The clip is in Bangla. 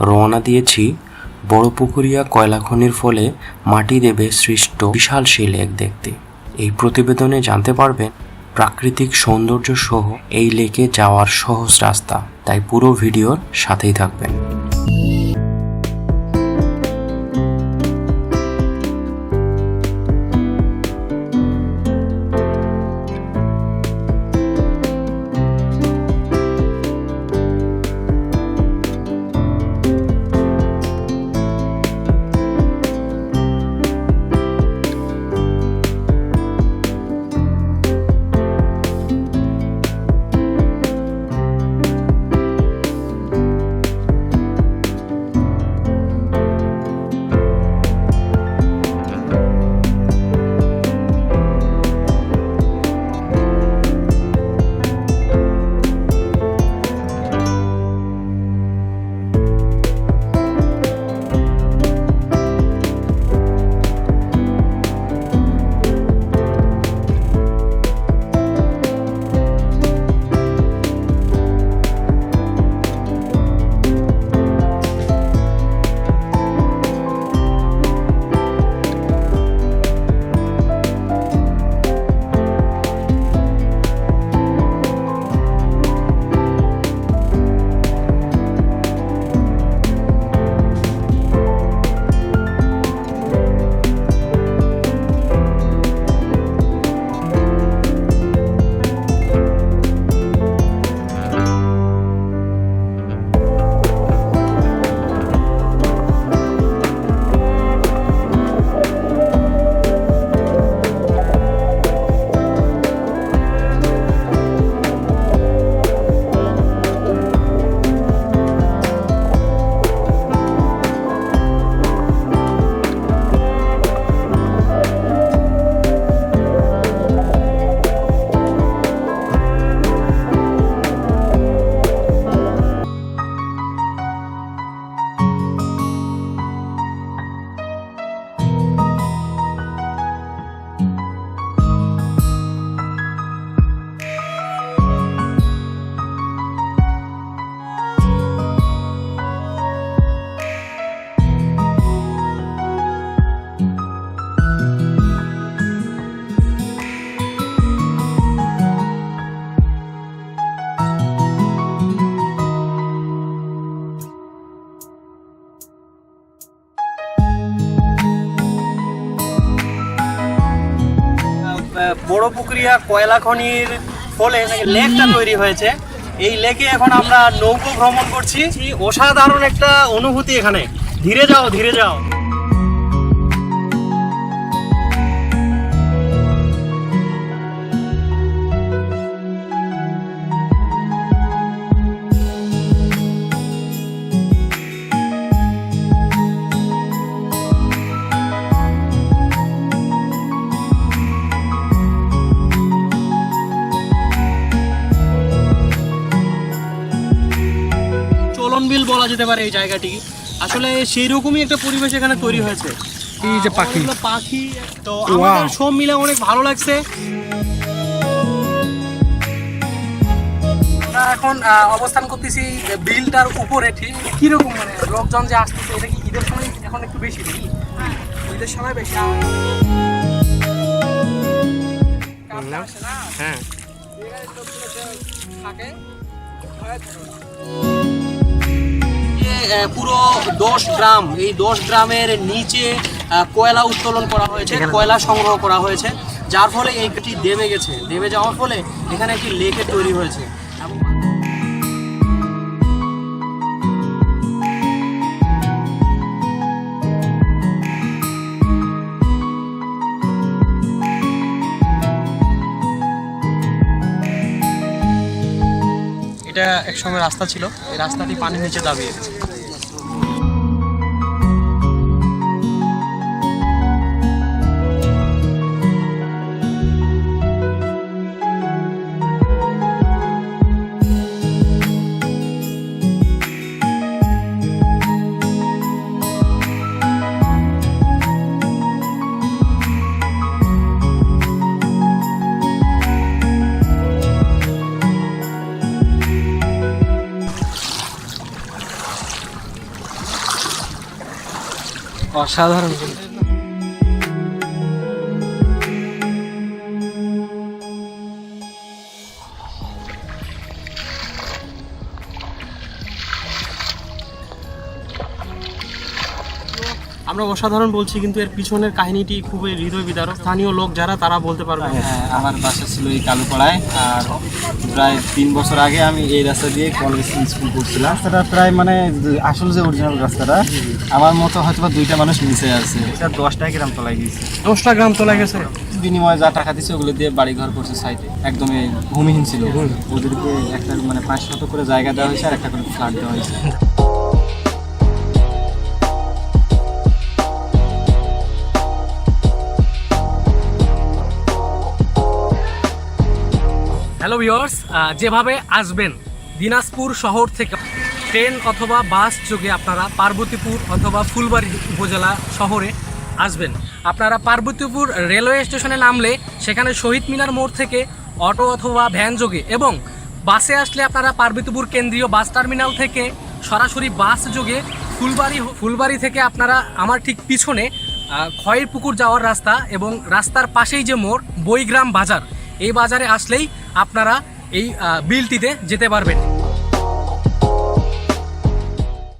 রওনা দিয়েছি বড়পুকুরিয়া কয়লা খনির ফলে মাটি দেবে সৃষ্ট বিশাল সেই লেক দেখতে। এই প্রতিবেদনে জানতে পারবেন প্রাকৃতিক সৌন্দর্য সহ এই লেকে যাওয়ার সহজ রাস্তা, তাই পুরো ভিডিওর সাথেই থাকবেন। বড়পুকুরিয়া কয়লা খনির ফলে লেকটা তৈরি হয়েছে। এই লেকে এখন আমরা নৌকো ভ্রমণ করছি। অসাধারণ একটা অনুভূতি এখানে। ধীরে যাও, ধীরে যাও। বিল বলা যেতে পারে এই জায়গাটি। আসলে সেই রকমই একটা পরিবেশ এখানে তৈরি হয়েছে। এই যে পাখি তো আমাদের সব মিলে অনেক ভালো লাগছে। আমরা এখন অবস্থান করতেছি বিলটার উপরে। ঠিক কিরকম মানে লোকজন যে আসতেছে, এটা কি ঈদের সময় এখন একটু বেশি নাকি? ঈদের সময় বেশি হ্যাঁ পুরো 10 গ্রাম, এই 10 গ্রামের নিচে কয়লা উত্তোলন করা হয়েছে, কয়লা সংগ্রহ করা হয়েছে, যার ফলে এইটি দেবে গেছে। দেবে যাওয়ার ফলে এখানে একটি লেকে তৈরি হয়েছে। এটা একসময় রাস্তা ছিল, এই রাস্তাটি পানির নিচে দাবিয়ে গেছে। অসাধারণ। আমরা অসাধারণ বলছি, কিন্তু এর পিছনের কাহিনীটি খুবই হৃদয় বিদারক। স্থানীয় লোক যারা, তারা বলতে পারবে। হ্যাঁ, আমার বাসা ছিল এই কালুপাড়ায়, আর প্রায় 3 বছর আগে আমি এই রাস্তা দিয়ে কলেজ স্কুল করছিলাম। রাস্তাটা প্রায় মানে আসল যে অরিজিনাল রাস্তাটা, আমার মতো হয়তো বা 2টা মানুষ মিশে আছে। এটা 10টা গ্রাম তলায় গেছে। 10টা গ্রাম তোলা গেছে। বিনিময়ে যা টাকা দিচ্ছে ওগুলো দিয়ে বাড়ি ঘর করছে সাইডে, একদমই ভূমিহীন ছিল। ওদেরকে একটা মানে 5 শতক করে জায়গা দেওয়া হয়েছে আর একটা করে ফ্ল্যাট দেওয়া হয়েছে। হ্যালো ভিউয়ার্স, যেভাবে আসবেন দিনাজপুর শহর থেকে ট্রেন অথবা বাস যোগে আপনারা পার্বতীপুর অথবা ফুলবাড়ি উপজেলা শহরে আসবেন। আপনারা পার্বতীপুর রেলওয়ে স্টেশনে নামলে সেখানে শহীদ মিনার মোড় থেকে অটো অথবা ভ্যান যোগে, এবং বাসে আসলে আপনারা পার্বতীপুর কেন্দ্রীয় বাস টার্মিনাল থেকে সরাসরি বাস যোগে ফুলবাড়ি থেকে আপনারা আমার ঠিক পিছনে খয়ের পুকুর যাওয়ার রাস্তা, এবং রাস্তার পাশেই যে মোড় বইগ্রাম বাজার, এই বাজারে আসলেই আপনারা এই বিলটিতে যেতে পারবেন।